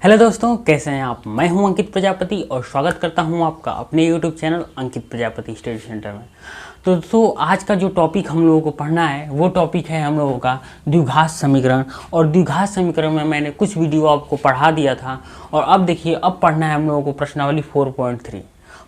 Hello दोस्तों, कैसे हैं आप। मैं हूं अंकित प्रजापति और स्वागत करता हूं आपका अपने यूट्यूब चैनल अंकित प्रजापति स्टडी सेंटर में। तो दोस्तों, आज का जो टॉपिक हम लोगों को पढ़ना है वो टॉपिक है हम लोगों का द्विघात समीकरण। और द्विघात समीकरण में मैंने कुछ वीडियो आपको पढ़ा दिया था और अब देखिए, अब पढ़ना है हम लोगों को प्रश्नावली 4.3।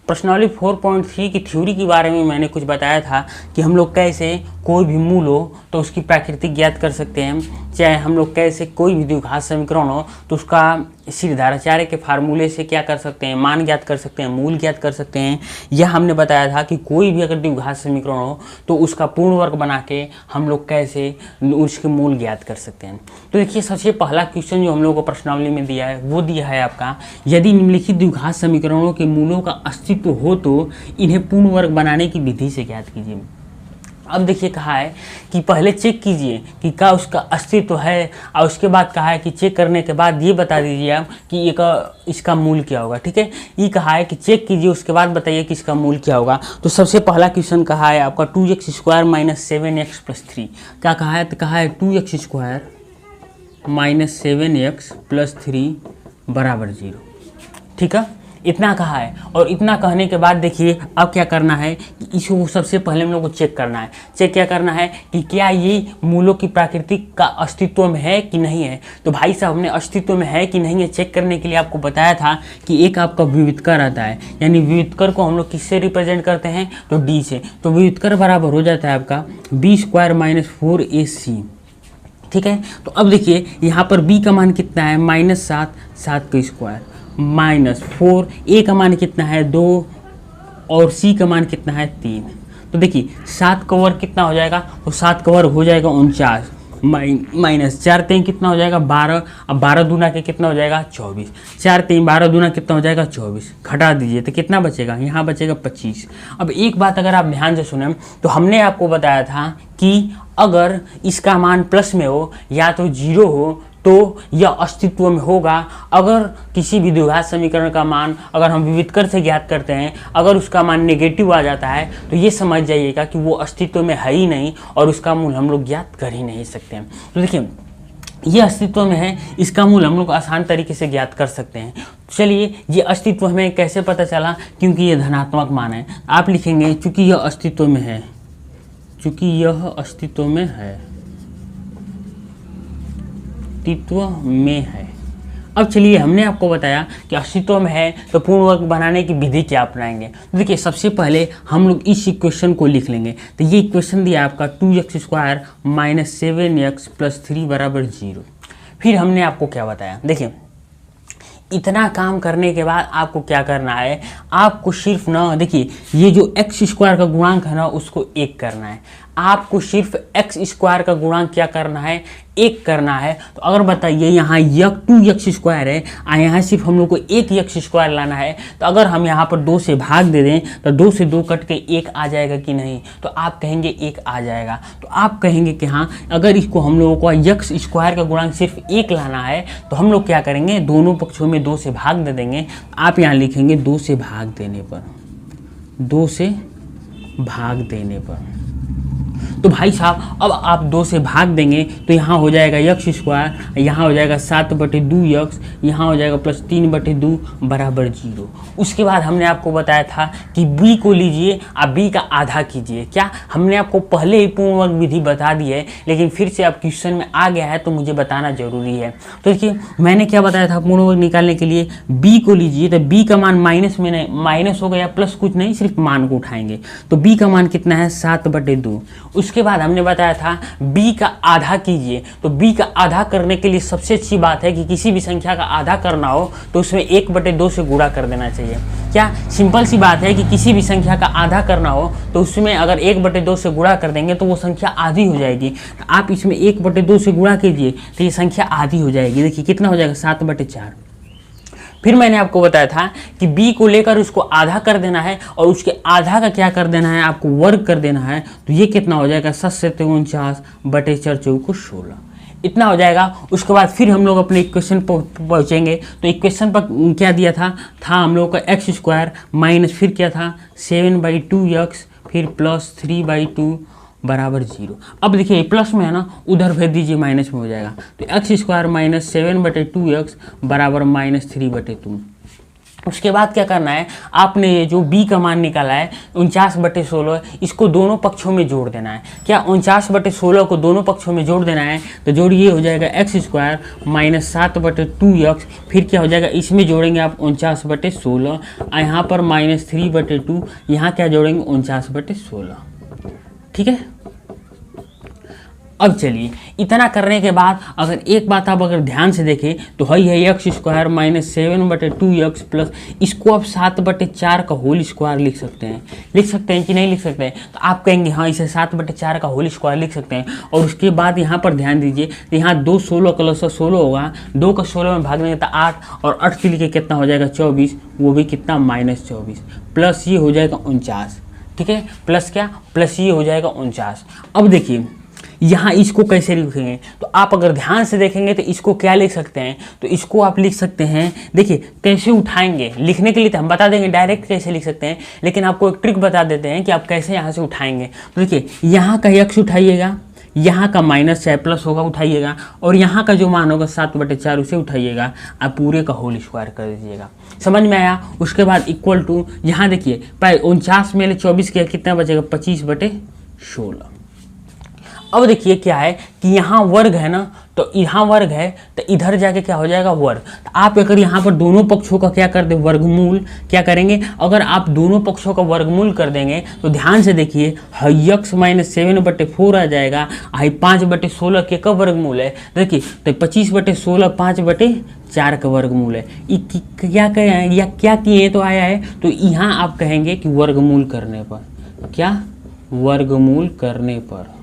प्रश्नावली 4.3 की थ्योरी के बारे में मैंने कुछ बताया था कि हम लोग कैसे कोई भी मूल हो तो उसकी प्रकृति ज्ञात कर सकते हैं, चाहे हम लोग कैसे कोई भी द्विघात समीकरण हो तो उसका श्रीधराचार्य के फार्मूले से क्या कर सकते हैं, मान ज्ञात कर सकते हैं, मूल ज्ञात कर सकते हैं। यह हमने बताया था कि कोई भी अगर द्विघात समीकरण हो तो उसका पूर्ण वर्ग बना के हम लोग कैसे उसके मूल ज्ञात कर सकते हैं। तो देखिए, सबसे पहला क्वेश्चन जो हम लोग को प्रश्नावली में दिया है वो दिया है आपका, यदि निम्नलिखित द्विघात समीकरणों के मूलों का अस्तित्व हो तो इन्हें पूर्ण वर्ग बनाने की विधि से ज्ञात कीजिए। अब देखिए, कहा है कि पहले चेक कीजिए कि क्या उसका अस्तित्व है और उसके बाद कहा है कि चेक करने के बाद ये बता दीजिए आप कि इसका मूल क्या होगा। ठीक है, ये कहा है कि चेक कीजिए, उसके बाद बताइए कि इसका मूल क्या होगा। तो सबसे पहला क्वेश्चन कहा है आपका 2x² - 7x + 3। क्या कहा है? तो कहा है 2x² - 7x + 3 = 0। ठीक है, इतना कहा है। और इतना कहने के बाद देखिए, अब क्या करना है कि इसको सबसे पहले हम लोग को चेक करना है। चेक क्या करना है कि क्या ये मूलों की प्राकृतिक का अस्तित्व में है कि नहीं है। तो भाई साहब, हमने अस्तित्व में है कि नहीं है चेक करने के लिए आपको बताया था कि एक आपका विविधकर आता है, यानी विविधकर को हम लोग किससे रिप्रेजेंट करते हैं, तो डी से। तो विविधकर बराबर हो जाता है आपका b² - 4ac। ठीक है, तो अब देखिए यहाँ पर b का मान कितना है, -7, 7 का स्क्वायर -4, a का मान कितना है 2 और c का मान कितना है 3। तो देखिए 7 का वर्ग कितना हो जाएगा, तो 7 का वर्ग हो जाएगा 49 -4 3 कितना हो जाएगा 12। अब 12 दूना के कितना हो जाएगा 24। 4 3 12 दूना कितना हो जाएगा 24। घटा दीजिए तो कितना बचेगा, यहाँ बचेगा 25। अब एक बात अगर आप ध्यान से सुने तो हमने आपको बताया था कि अगर इसका मान प्लस में हो या तो 0 हो तो यह अस्तित्व में होगा। अगर किसी भी द्विघात समीकरण का मान अगर हम विविधकर से ज्ञात करते हैं, अगर उसका मान नेगेटिव आ जाता है तो ये समझ जाइएगा कि वो अस्तित्व में है ही नहीं और उसका मूल हम लोग ज्ञात कर ही नहीं सकते हैं। तो देखिए, ये अस्तित्व में है, इसका मूल हम लोग आसान तरीके से ज्ञात कर सकते हैं। चलिए, ये अस्तित्व हमें कैसे पता चला, क्योंकि ये धनात्मक मान है। आप लिखेंगे चूँकि यह अस्तित्व में है, चूँकि यह अस्तित्व में है, अस्तित्व में है। अब चलिए, हमने आपको बताया कि अस्तित्व में है तो पूर्ण वर्ग बनाने की विधि क्या अपनाएंगे। तो देखिए, सबसे पहले हम लोग इस इक्वेशन को लिख लेंगे। तो ये इक्वेशन दिया आपका 2x² - 7x + 3 = 0। फिर हमने आपको क्या बताया, देखिए इतना काम करने के बाद आपको क्या करना है, आपको सिर्फ ना, देखिए ये जो x² का गुणांक है ना उसको 1 करना है। आपको सिर्फ x² का गुणांक क्या करना है, 1 करना है। तो अगर बताइए यहाँ 2x² है और यहाँ सिर्फ हम लोग को 1 x² लाना है, तो अगर हम यहाँ पर 2 से भाग दे दें तो 2 से 2 कट के 1 आ जाएगा कि नहीं, तो आप कहेंगे 1 आ जाएगा। तो आप कहेंगे कि हाँ, अगर इसको हम लोगों को x² का गुणांक सिर्फ 1 लाना है तो हम लोग क्या करेंगे, दोनों पक्षों में 2 से भाग दे देंगे। आप यहाँ लिखेंगे 2 से भाग देने पर, 2 से भाग देने पर। तो भाई साहब, अब आप 2 से भाग देंगे तो यहाँ हो जाएगा x², यहाँ हो जाएगा 7/2x, यहाँ हो जाएगा +3/2 = 0। उसके बाद हमने आपको बताया था कि b को लीजिए और b का आधा कीजिए। क्या हमने आपको पहले ही पूर्ण वर्ग विधि बता दी है, लेकिन फिर से अब क्वेश्चन में आ गया है तो मुझे बताना जरूरी है। तो देखिए, मैंने क्या बताया था, पूर्ण वर्ग निकालने के लिए b को लीजिए। तो b का मान माइनस में नहीं, माइनस हो गया, प्लस कुछ नहीं, सिर्फ मान को उठाएंगे। तो b का मान कितना है 7/2। उसके बाद हमने बताया था b का आधा कीजिए। तो b का आधा करने के लिए सबसे अच्छी बात है कि किसी भी संख्या का आधा करना हो तो उसमें 1/2 से गुणा कर देना चाहिए। क्या सिंपल सी बात है कि किसी भी संख्या का आधा करना हो तो उसमें अगर 1/2 से गुणा कर देंगे तो वो संख्या आधी हो जाएगी। तो आप इसमें 1/2 से गुणा कीजिए तो ये संख्या आधी हो जाएगी। देखिए कितना हो जाएगा 7/4। फिर मैंने आपको बताया था कि b को लेकर उसको आधा कर देना है और उसके आधा का क्या कर देना है, आपको वर्ग कर देना है। तो ये कितना हो जाएगा 7 × 49 / 4 = 16। इतना हो जाएगा। उसके बाद फिर हम लोग अपने इक्वेशन पर पहुँचेंगे। तो इक्वेशन पर क्या दिया था हम लोग का x² माइनस फिर क्या था 7/2x फिर +3/2 बराबर 0। अब देखिए प्लस में है ना, उधर भेज दीजिए माइनस में हो जाएगा, तो एक्स स्क्वायर माइनस 7/2x बराबर -3/2। उसके बाद क्या करना है, आपने ये जो b का मान निकाला है 49/16, इसको दोनों पक्षों में जोड़ देना है। क्या 49/16 को दोनों पक्षों में जोड़ देना है, तो जोड़िए हो जाएगा एक्स स्क्वायर माइनस 7/2x, फिर क्या हो जाएगा, इसमें जोड़ेंगे आप 49/16, यहाँ पर -3/2, यहाँ क्या जोड़ेंगे 49/16, ठीक है। अब चलिए इतना करने के बाद अगर एक बात आप अगर ध्यान से देखें तो है x square minus 7/2x plus, इसको आप 7/4 का होल स्क्वायर लिख सकते हैं कि नहीं लिख सकते हैं, तो आप कहेंगे हाँ इसे 7/4 का होल स्क्वायर लिख सकते हैं। और उसके बाद यहाँ पर ध्यान दीजिए, यहाँ 2 16 + 16 होगा, 2 का 16 में भाग देंगे तो 8, और 8 के लिए कितना हो जाएगा 24, वो भी कितना -24, प्लस ये हो जाएगा 49, ठीक है। प्लस क्या, प्लस ये हो जाएगा 49। अब देखिए यहाँ इसको कैसे लिखेंगे, तो आप अगर ध्यान से देखेंगे तो इसको क्या लिख सकते हैं, तो इसको आप लिख सकते हैं, देखिए कैसे उठाएंगे, लिखने के लिए तो हम बता देंगे डायरेक्ट कैसे लिख सकते हैं, लेकिन आपको एक ट्रिक बता देते हैं कि आप कैसे यहाँ से उठाएंगे। तो देखिए यहाँ का x उठाइएगा, यहाँ का माइनस चाहे प्लस होगा उठाइएगा, और यहाँ का जो मान होगा 7/4 उसे उठाइएगा, आप पूरे का होल स्क्वायर कर दीजिएगा। समझ में आया। उसके बाद इक्वल टू, यहाँ देखिए 49 में 24 किया कितना बचेगा 25/16। अब देखिए क्या है कि यहाँ वर्ग है ना, तो यहाँ वर्ग है तो इधर जाके क्या हो जाएगा वर्ग। तो आप अगर यहाँ पर दोनों पक्षों का क्या कर दे वर्गमूल, क्या करेंगे, अगर आप दोनों पक्षों का वर्गमूल कर देंगे तो ध्यान से देखिए x माइनस 7/4 आ जाएगा, 5/16 के का वर्गमूल है, देखिए तो 25/16 5/4 का वर्गमूल है। क्या कहें या क्या किए तो आया है, तो यहाँ आप कहेंगे कि वर्गमूल करने पर, क्या वर्गमूल करने पर,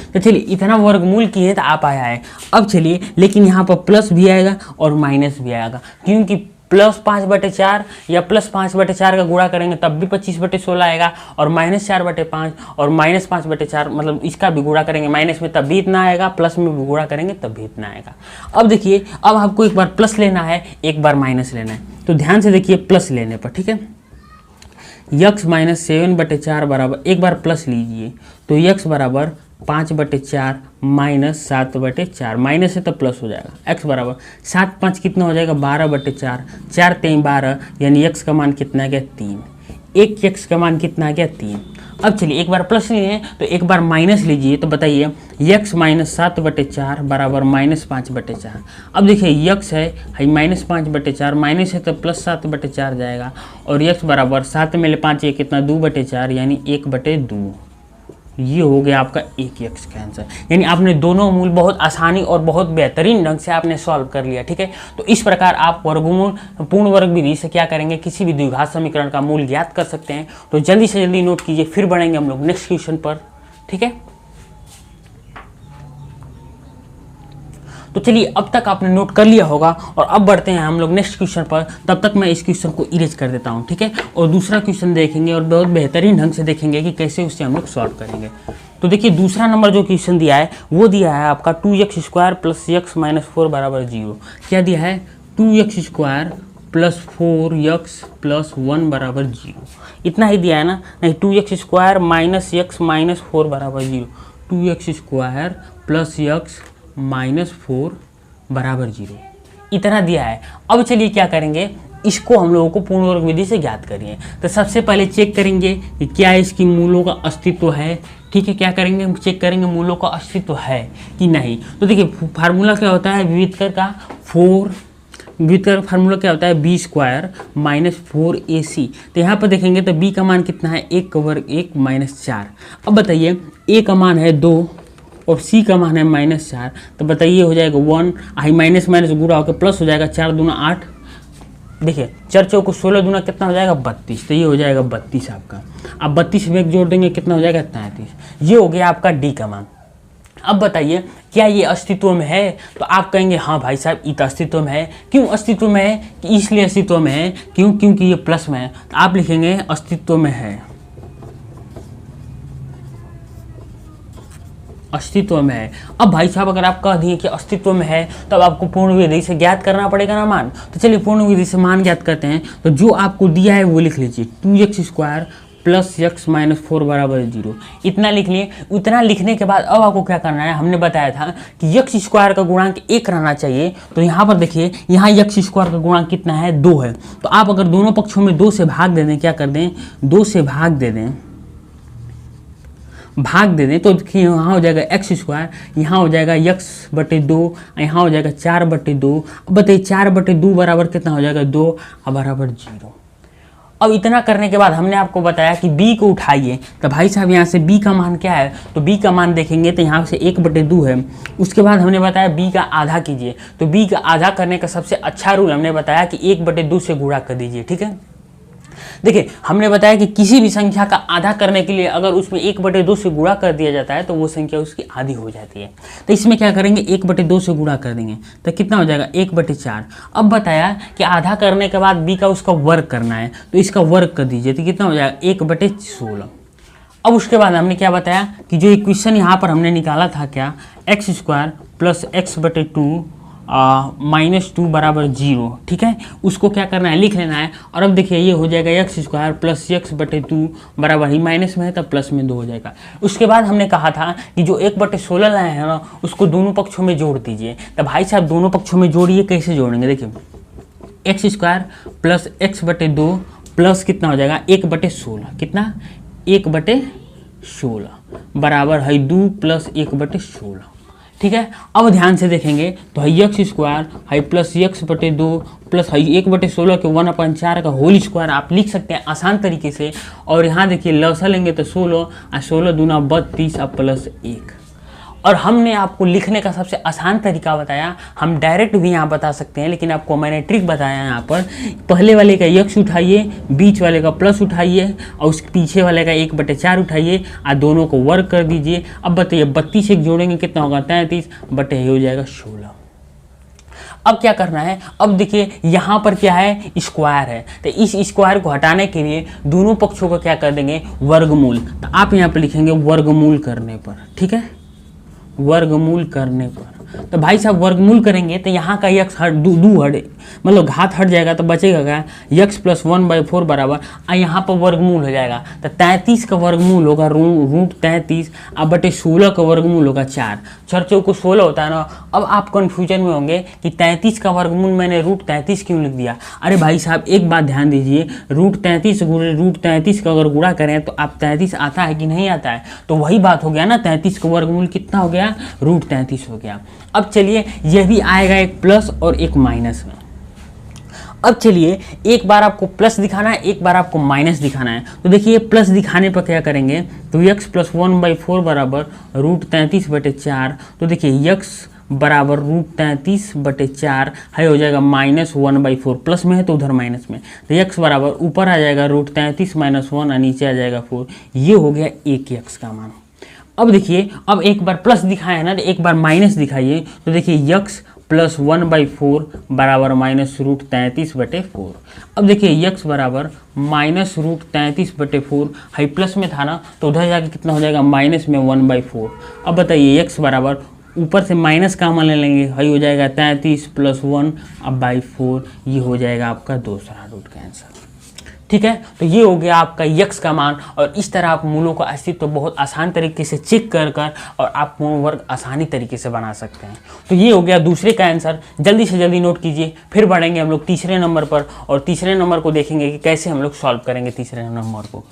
तो चलिए इतना वर्गमूल किए तो आप आया है। अब चलिए लेकिन यहाँ पर प्लस भी आएगा और माइनस भी आएगा, क्योंकि प्लस 5/4 या प्लस 5/4 का गुणा करेंगे तब भी 25/16 आएगा, और -4/5 और -5/4 मतलब इसका भी गुणा करेंगे माइनस में तब भी इतना आएगा, प्लस में भी गुणा करेंगे तब भी इतना आएगा। अब देखिए अब आपको एक बार प्लस लेना है, एक बार माइनस लेना है, तो ध्यान से देखिए प्लस लेने पर, ठीक है, x माइनस 7/4 बराबर, एक बार प्लस लीजिए तो x बराबर 5/4 माइनस 7/4, माइनस है तो प्लस हो जाएगा, x बराबर 7 5 कितना हो जाएगा 12/4, 4 3 12, यानी x का मान कितना आ गया 3, एक x का मान कितना आ गया 3। अब चलिए एक बार प्लस लिए तो एक बार माइनस लीजिए, तो बताइए x माइनस 7/4 बराबर -5/4। अब देखिए x है -5/4, माइनस है तो प्लस 7/4 जाएगा, और x बराबर 7 में 5 ये कितना 2/4, यानी 1/2। ये हो गया आपका एक x का आंसर। यानी आपने दोनों मूल बहुत आसानी और बहुत बेहतरीन ढंग से आपने सॉल्व कर लिया, ठीक है। तो इस प्रकार आप वर्गमूल पूर्ण वर्ग विधि से क्या करेंगे, किसी भी द्विघात समीकरण का मूल ज्ञात कर सकते हैं। तो जल्दी से जल्दी नोट कीजिए, फिर बढ़ेंगे हम लोग नेक्स्ट क्वेश्चन पर, ठीक है। तो चलिए अब तक आपने नोट कर लिया होगा, और अब बढ़ते हैं हम लोग नेक्स्ट क्वेश्चन पर। तब तक मैं इस क्वेश्चन को इरेज कर देता हूँ, ठीक है, और दूसरा क्वेश्चन देखेंगे और बहुत बेहतरीन ढंग से देखेंगे कि कैसे उससे हम लोग सॉल्व करेंगे। तो देखिए दूसरा नंबर जो क्वेश्चन दिया है वो दिया है आपका 2x square plus x minus 4 बराबर 0। क्या दिया है, 2x square plus 4x plus 1 बराबर 0, इतना ही दिया है ना, नहीं 2x square minus x minus 4 बराबर 0, 2x square plus x minus 4 बराबर 0, इतना दिया है। अब चलिए क्या करेंगे, इसको हम लोगों को पूर्ण वर्ग विधि से ज्ञात करिए। तो सबसे पहले चेक करेंगे कि क्या इसकी मूलों का अस्तित्व है, ठीक है, क्या करेंगे हम चेक करेंगे मूलों का अस्तित्व है कि नहीं। तो देखिए फार्मूला क्या होता है विविधकर का, विविधकर फार्मूला क्या होता है b स्क्वायर माइनस 4ac। तो यहाँ पर देखेंगे तो b का मान कितना है 1 का वर्ग 1 माइनस 4। अब बताइए a का मान है 2 और c का मान है -4, तो बताइए हो जाएगा 1, आई माइनस माइनस गुणा होकर प्लस हो जाएगा, 4 दूना 8, देखिए 4 चौको 16 दूना कितना हो जाएगा 32, तो ये हो जाएगा 32 आपका। अब 32 में एक जोड़ देंगे कितना हो जाएगा 33, ये हो गया आपका डी का मान। अब बताइए क्या ये अस्तित्व में है, तो आप कहेंगे हाँ भाई साहब ये अस्तित्व में है। क्यों अस्तित्व में है, कि इसलिए अस्तित्व में है क्योंकि ये प्लस में है, तो आप लिखेंगे अस्तित्व में है, अस्तित्व में है। अब भाई साहब अगर आप कह दिए कि अस्तित्व में है तब आपको पूर्ण विधि से ज्ञात करना पड़ेगा ना मान। तो चलिए पूर्ण विधि से मान ज्ञात करते हैं। तो जो आपको दिया है वो लिख लीजिए, 2x square plus x minus 4 बराबर 0। इतना लिख लिए। उतना लिखने के बाद अब आपको क्या करना है, हमने बताया था कि यक्स स्क्वायर का गुणांक 1 रहना चाहिए। तो यहाँ पर देखिए, यहाँ यक्स स्क्वायर का गुणांक कितना है, 2 है। तो आप अगर दोनों पक्षों में 2 से भाग दे दें, क्या कर दें, 2 से भाग दे दें तो देखिए यहाँ हो जाएगा एक्स स्क्वायर, यहाँ हो जाएगा यक्स बटे 2, यहाँ हो जाएगा 4/2। अब बताइए 4/2 बराबर कितना हो जाएगा, 2 बराबर 0। अब इतना करने के बाद हमने आपको बताया कि b को उठाइए। तो भाई साहब यहाँ से b का मान क्या है, तो b का मान देखेंगे तो यहाँ से 1/2 है। उसके बाद हमने बताया b का आधा कीजिए। तो b का आधा करने का सबसे अच्छा रूल हमने बताया कि 1/2 से गुणा कर दीजिए। ठीक है, देखिए हमने बताया कि किसी भी संख्या का आधा करने के लिए अगर उसमें 1/2 से गुणा कर दिया जाता है तो वो संख्या उसकी आधी हो जाती है। तो इसमें क्या करेंगे, 1/2 से गुणा कर देंगे तो कितना हो जाएगा, 1/4। अब बताया कि आधा करने के बाद b का उसका वर्ग करना है, तो इसका वर्ग कर दीजिए तो कितना हो जाएगा, 1/16। अब उसके बाद हमने क्या बताया कि जो इक्वेशन यहाँ पर हमने निकाला था, क्या, एक्स स्क्वायर प्लस x/2 -2 बराबर 0। ठीक है, उसको क्या करना है, लिख लेना है। और अब देखिए ये हो जाएगा एक्स स्क्वायर प्लस x/2 बराबर ही माइनस में है तब प्लस में 2 हो जाएगा। उसके बाद हमने कहा था कि जो 1/16 लाए हैं ना, उसको दोनों पक्षों में जोड़ दीजिए। तो भाई साहब दोनों पक्षों में जोड़िए, कैसे जोड़ेंगे, देखिए x square plus x/2 plus कितना हो जाएगा, 1/16, कितना, 1/16 बराबर है 2 प्लस 1/16। ठीक है, अब ध्यान से देखेंगे तो है यक्स स्क्वायर है प्लस x/2 प्लस है 1/16 के 1/4 का होल स्क्वायर आप लिख सकते हैं आसान तरीके से। और यहाँ देखिए लसा लेंगे तो 16 और 16 दूना 32 और प्लस 1। और हमने आपको लिखने का सबसे आसान तरीका बताया। हम डायरेक्ट भी यहाँ बता सकते हैं, लेकिन आपको मैंने ट्रिक बताया यहाँ पर। पहले वाले का यक्स उठाइए, बीच वाले का प्लस उठाइए और उसके पीछे वाले का 1/4 उठाइए और दोनों को वर्ग कर दीजिए। अब बताइए 32 से जोड़ेंगे कितना होगा, 33 बटे हो जाएगा 16। अब क्या करना है, अब देखिए यहाँ पर क्या है, स्क्वायर है। तो इस स्क्वायर को हटाने के लिए दोनों पक्षों का क्या कर देंगे, वर्गमूल। तो आप यहाँ पर लिखेंगे वर्गमूल करने पर। ठीक है, वर्गमूल करने पर। तो भाई साहब वर्गमूल करेंगे तो यहाँ का यक्स हट दू हट, मतलब घात हट जाएगा तो बचेगा क्या, यक्स प्लस 1/4 बराबर यहाँ पर वर्गमूल हो जाएगा। तो 33 का वर्गमूल होगा रूट 33 अब बटे 16 का वर्गमूल होगा 4। 4 चौको 16 होता है ना। अब आप कन्फ्यूजन में होंगे कि 33 का वर्गमूल मैंने रूट 33 क्यों लिख दिया। अरे भाई साहब एक बात ध्यान दीजिए, रूट 33 गुणे रूट 33 का अगर गुणा करें तो आप 33 आता है कि नहीं आता है, तो वही बात हो गया ना, 33 का वर्गमूल कितना हो गया, रूट 33 हो गया। अब चलिए यह भी आएगा एक प्लस और एक माइनस में। अब चलिए एक बार आपको प्लस दिखाना है, एक बार आपको माइनस दिखाना है। तो देखिए प्लस दिखाने पर क्या करेंगे, तो यक्स प्लस 1/4 बराबर रूट 33/4। तो देखिए यक्स बराबर रूट 33/4 है, हो जाएगा -1/4। प्लस में है तो उधर माइनस में, तो यक्स बराबर ऊपर आ जाएगा रूट 33 - 1 और नीचे आ जाएगा 4। ये हो गया एक यक्स का मान। अब देखिए अब एक बार प्लस दिखाया है ना, तो एक बार माइनस दिखाइए। तो देखिए यक्स प्लस 1/4 बराबर माइनस रूट 33/4। अब देखिए यक्स बराबर माइनस रूट 33/4 है, प्लस में था ना तो उधर जाके कितना हो जाएगा, माइनस में 1/4। अब बताइए यक्स बराबर ऊपर से माइनस का मान ले लेंगे, है हो जाएगा 33 + 1 अब बाई 4। ये हो जाएगा आपका दूसरा रूट का आंसर। ठीक है, तो ये हो गया आपका यक्स का मान। और इस तरह आप मूलों का अस्तित्व बहुत आसान तरीके से चेक कर और आप मूल वर्ग आसानी तरीके से बना सकते हैं। तो ये हो गया दूसरे का आंसर। जल्दी से जल्दी नोट कीजिए, फिर बढ़ेंगे हम लोग तीसरे नंबर पर और तीसरे नंबर को देखेंगे कि कैसे हम लोग सॉल्व करेंगे तीसरे नंबर को।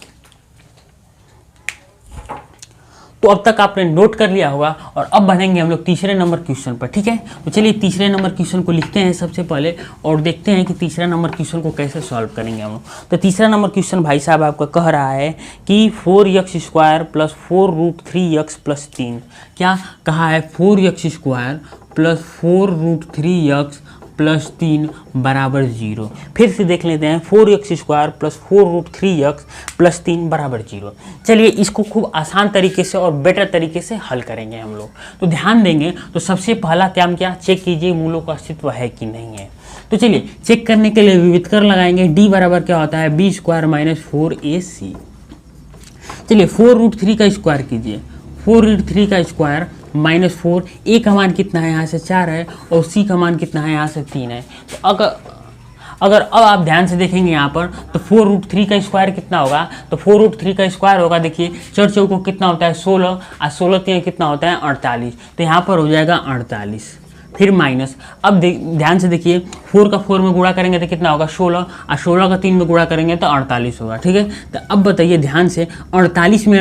तो अब तक आपने नोट कर लिया होगा और अब बढ़ेंगे हम लोग तीसरे नंबर क्वेश्चन पर। ठीक है, तो चलिए तीसरे नंबर क्वेश्चन को लिखते हैं सबसे पहले और देखते हैं कि तीसरा नंबर क्वेश्चन को कैसे सॉल्व करेंगे हम लोग। तो तीसरा नंबर क्वेश्चन भाई साहब आपका कह रहा है कि 4x² + 4√3x + 3। क्या कहा है, 4x² + 4√3x + 3 बराबर 0। फिर से देख लेते हैं, 4x² + 4√3x + 3 बराबर 0। चलिए इसको खूब आसान तरीके से और बेटर तरीके से हल करेंगे हम लोग। तो ध्यान देंगे तो सबसे पहला काम क्या, चेक कीजिए मूलों का अस्तित्व है कि नहीं है। तो चलिए चेक करने के लिए विविधकर लगाएंगे। d बराबर क्या होता है, b² - 4ac। चलिए 4√3 का स्क्वायर कीजिए, 4√3 का स्क्वायर -4। a का मान कितना है, यहाँ से 4 है और c का मान कितना है, यहाँ से 3 है। तो अगर अब आप ध्यान से देखेंगे यहाँ पर तो 4√3 का स्क्वायर कितना होगा, तो 4√3 का स्क्वायर होगा, देखिए 4 चौको कितना होता है 16 और 16 3 कितना होता है 48, तो यहाँ पर हो जाएगा 48, फिर माइनस। अब ध्यान से देखिए 4 का 4 में गुणा करेंगे तो कितना होगा 16 और 16 का 3 में गुणा करेंगे तो 48 होगा, ठीक है। तो अब बताइए ध्यान से 48 में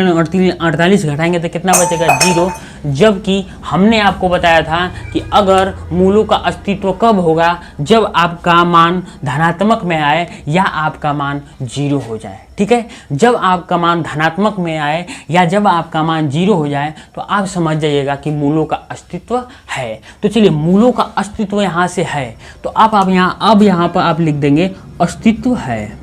48 घटाएंगे तो कितना बचेगा 0, जबकि हमने आपको बताया था कि अगर मूलों का अस्तित्व कब होगा, जब आपका मान धनात्मक में आए या आपका मान 0 हो जाए, ठीक है। जब आपका मान धनात्मक में आए या जब आपका मान 0 हो जाए तो आप समझ जाइएगा कि मूलों का अस्तित्व है। तो चलिए मूलों का अस्तित्व यहाँ से है, तो आप यहाँ पर आप लिख देंगे अस्तित्व है,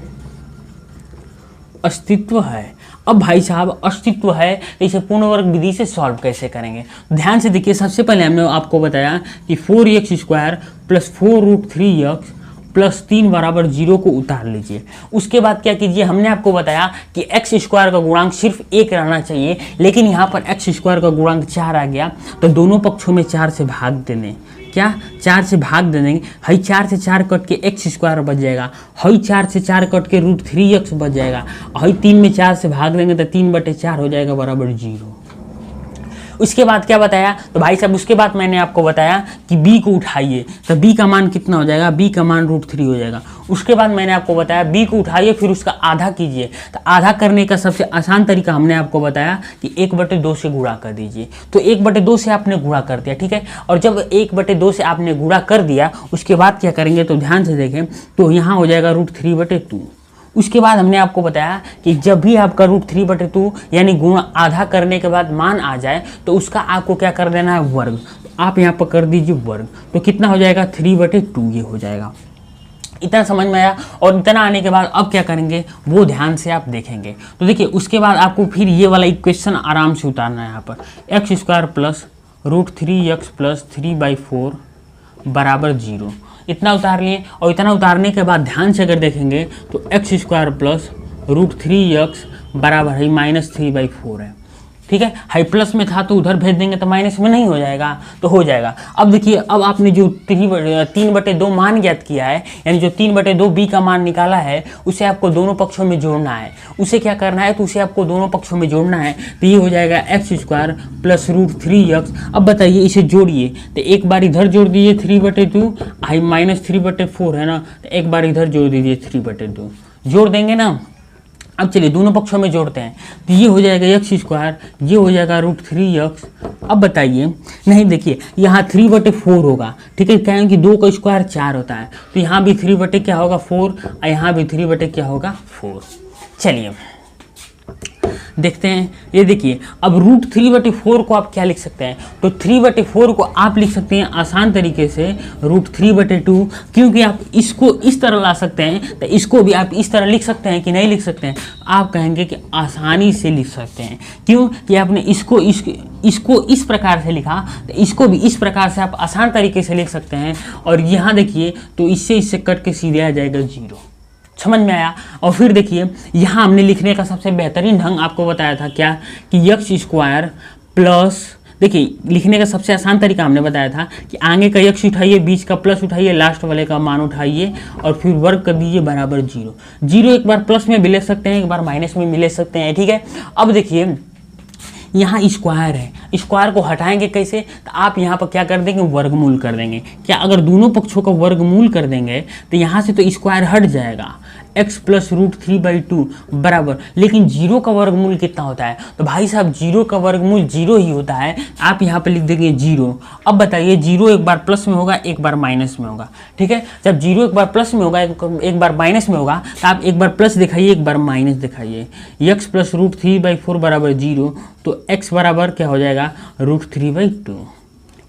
अस्तित्व है। अब भाई साहब अस्तित्व है तो इसे पूर्ण वर्ग विधि से सॉल्व कैसे करेंगे, ध्यान से देखिए। सबसे पहले हमने आपको बताया कि 4x² प्लस 4√3x प्लस 3 बराबर 0 को उतार लीजिए। उसके बाद क्या कीजिए, हमने आपको बताया कि x² का गुणांक सिर्फ 1 रहना चाहिए, लेकिन यहाँ पर x² का गुणांक 4 आ गया, तो दोनों पक्षों में 4 से भाग देने, क्या 4 से भाग दे देंगे। हई 4 से 4 कट के x² बच जाएगा, हई 4 से 4 कट के √3x बच जाएगा, हई 3 में 4 से भाग देंगे तो 3/4 हो जाएगा बराबर 0। उसके बाद क्या बताया, तो भाई साहब उसके बाद मैंने आपको बताया कि b को उठाइए, तो b का मान कितना हो जाएगा, b का मान √3 हो जाएगा। उसके बाद मैंने आपको बताया b को उठाइए फिर उसका आधा कीजिए, तो आधा करने का सबसे आसान तरीका हमने आपको बताया कि 1/2 से गुणा कर दीजिए। तो 1/2 से आपने गुणा कर दिया, ठीक है। और जब 1/2 से आपने गुणा कर दिया उसके बाद क्या करेंगे, तो ध्यान से देखें, तो यहाँ हो जाएगा √3/2। उसके बाद हमने आपको बताया कि जब भी आपका √3/2 यानी गुणा आधा करने के बाद मान आ जाए तो उसका आपको क्या कर देना है, वर्ग। तो आप यहाँ पर कर दीजिए वर्ग, तो कितना हो जाएगा 3/2 ये हो जाएगा। इतना समझ में आया। और इतना आने के बाद अब क्या करेंगे वो ध्यान से आप देखेंगे। तो देखिए उसके बाद आपको फिर ये वाला इक्वेशन आराम से उतारना है। यहाँ पर x² प्लस √3x प्लस 3/4 बराबर 0, इतना उतार लिए। और इतना उतारने के बाद ध्यान से अगर देखेंगे तो x² प्लस √3x बराबर है -3/4 है, ठीक है। हाई प्लस में था तो उधर भेज देंगे तो माइनस में नहीं हो जाएगा, तो हो जाएगा। अब देखिए अब आपने जो 3/2 मान ज्ञात किया है, यानी जो 3/2 b का मान निकाला है उसे आपको दोनों पक्षों में जोड़ना है। उसे क्या करना है, तो उसे आपको दोनों पक्षों में जोड़ना है। तो ये हो जाएगा x² प्लस √3x। अब बताइए इसे जोड़िए, तो एक बार इधर जोड़ दीजिए 3/2, हाई -3/4 है ना, तो एक बार इधर जोड़ दीजिए 3/2, जोड़ देंगे ना। अब चलिए दोनों पक्षों में जोड़ते हैं, तो ये हो जाएगा x², ये हो जाएगा √3x। अब बताइए, नहीं देखिए यहाँ 3/4 होगा, ठीक है, कहें कि 2 का स्क्वायर 4 होता है, तो यहाँ भी 3 क्या होगा 4 और यहाँ भी 3 क्या होगा 4। चलिए देखते हैं। ये देखिए अब √3/4 को आप क्या लिख सकते हैं, तो 3/4 को आप लिख सकते हैं आसान तरीके से √3/2, क्योंकि आप इसको इस तरह ला सकते हैं, तो इसको भी आप इस तरह लिख सकते हैं कि नहीं लिख सकते हैं। आप कहेंगे कि आसानी से लिख सकते हैं, क्यों कि आपने इसको इस प्रकार से लिखा, तो इसको भी इस प्रकार से आप आसान तरीके से लिख सकते हैं। और यहाँ देखिए तो इससे कट के सीधे आ जाएगा 0, समझ में आया। और फिर देखिए यहाँ हमने लिखने का सबसे बेहतरीन ढंग आपको बताया था क्या, कि x² प्लस, देखिए लिखने का सबसे आसान तरीका हमने बताया था कि आगे का x उठाइए, बीच का प्लस उठाइए, लास्ट वाले का मान उठाइए और फिर वर्ग कर दीजिए बराबर 0। 0 एक बार प्लस में भी ले सकते हैं, एक बार माइनस में भी ले सकते हैं, ठीक है। अब देखिए यहाँ स्क्वायर है, स्क्वायर को हटाएंगे कैसे, तो आप यहाँ पर क्या कर देंगे, वर्गमूल कर देंगे। क्या अगर दोनों पक्षों का वर्गमूल कर देंगे तो यहाँ से तो स्क्वायर हट जाएगा, x प्लस √3/2 बराबर, लेकिन 0 का वर्गमूल कितना होता है, तो भाई साहब 0 का वर्गमूल 0 ही होता है। आप यहाँ पर लिख देंगे 0। अब बताइए 0 एक बार प्लस में होगा, एक बार माइनस में होगा, ठीक है। जब 0 एक बार प्लस में होगा, एक बार माइनस में होगा, तो आप एक बार प्लस दिखाइए, एक बार माइनस दिखाइए। x प्लस √3/4 बराबर 0, तो x बराबर क्या हो जाएगा √3/2,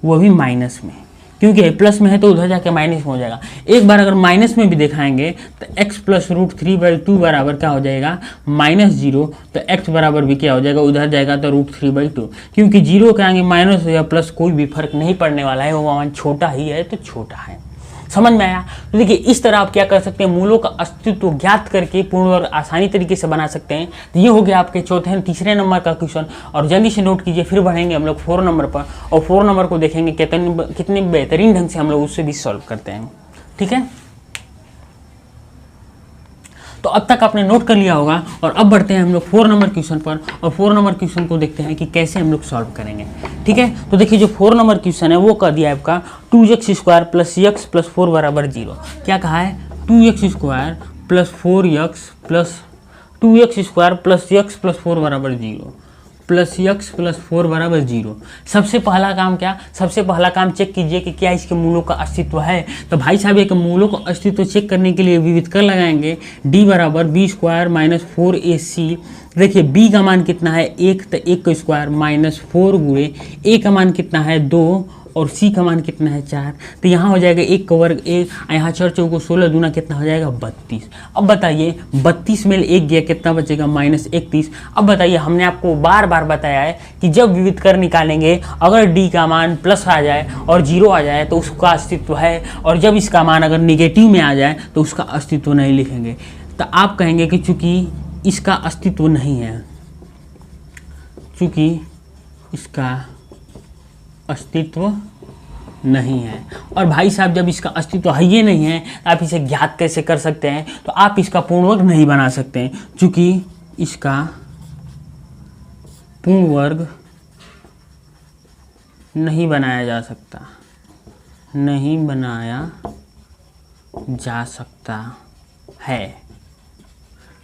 वो भी माइनस में, क्योंकि प्लस में है तो उधर जाके माइनस में हो जाएगा। एक बार अगर माइनस में भी दिखाएंगे तो x प्लस √3/2 बराबर क्या हो जाएगा -0, तो x बराबर भी क्या हो जाएगा, उधर जाएगा तो √3/2, क्योंकि 0 के आगे माइनस या प्लस कोई भी फर्क नहीं पड़ने वाला है, वो मान छोटा ही है तो छोटा है। समझ में आया। तो देखिए इस तरह आप क्या कर सकते हैं, मूलों का अस्तित्व ज्ञात करके पूर्ण वर्ग आसानी तरीके से बना सकते हैं। तो ये हो गया आपके तीसरे नंबर का क्वेश्चन। और जल्दी से नोट कीजिए, फिर बढ़ेंगे हम लोग 4 नंबर पर, और 4 नंबर को देखेंगे कितने बेहतरीन ढंग से हम लोग उससे भी सॉल्व करते हैं, ठीक है। तो अब तक आपने नोट कर लिया होगा। और अब बढ़ते हैं हम लोग 4 नंबर क्वेश्चन पर, और 4 नंबर क्वेश्चन को देखते हैं कि कैसे हम लोग सॉल्व करेंगे। ठीक है, तो देखिए जो 4 नंबर क्वेश्चन है वो कह दिया है आपका 2x² प्लस x प्लस 4 बराबर 0। क्या कहा है? 2x² plus 4x plus 2x² plus x plus 4 बराबर 0, प्लस x प्लस 4 बराबर 0। सबसे पहला काम क्या? सबसे पहला काम चेक कीजिए कि क्या इसके मूलों का अस्तित्व है। तो भाई साहब एक मूलों का अस्तित्व चेक करने के लिए विविधकर लगाएंगे। d बराबर b² माइनस 4ac। देखिए b का मान कितना है 1, तो 1 का स्क्वायर माइनस 4 गुणे a का मान कितना है 2 और c का मान कितना है 4। तो यहाँ हो जाएगा 1 का वर्ग 1, यहाँ 4 चौको 16 दूना कितना हो जाएगा 32। अब बताइए 32 में 1 गया कितना बचेगा माइनस 31। अब बताइए हमने आपको बार बार बताया है कि जब विविधकर निकालेंगे अगर d का मान प्लस आ जाए और 0 आ जाए तो उसका अस्तित्व है, और जब इसका मान अगर निगेटिव में आ जाए तो उसका अस्तित्व नहीं लिखेंगे। तो आप कहेंगे कि चूँकि इसका अस्तित्व नहीं है, चूँकि इसका अस्तित्व नहीं है, और भाई साहब जब इसका अस्तित्व है ये नहीं है तो आप इसे ज्ञात कैसे कर सकते हैं? तो आप इसका पूर्ण वर्ग नहीं बना सकते हैं, क्योंकि इसका पूर्ण वर्ग नहीं बनाया जा सकता, नहीं बनाया जा सकता है।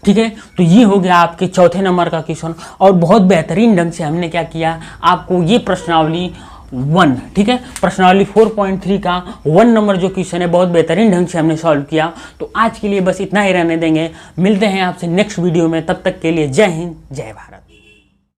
ठीक है, तो ये हो गया आपके चौथे नंबर का क्वेश्चन। और बहुत बेहतरीन ढंग से हमने क्या किया, आपको ये प्रश्नावली 1, ठीक है, प्रश्नावली 4.3 का 1 नंबर जो क्वेश्चन है बहुत बेहतरीन ढंग से हमने सॉल्व किया। तो आज के लिए बस इतना ही रहने देंगे, मिलते हैं आपसे नेक्स्ट वीडियो में। तब तक के लिए जय हिंद, जय भारत।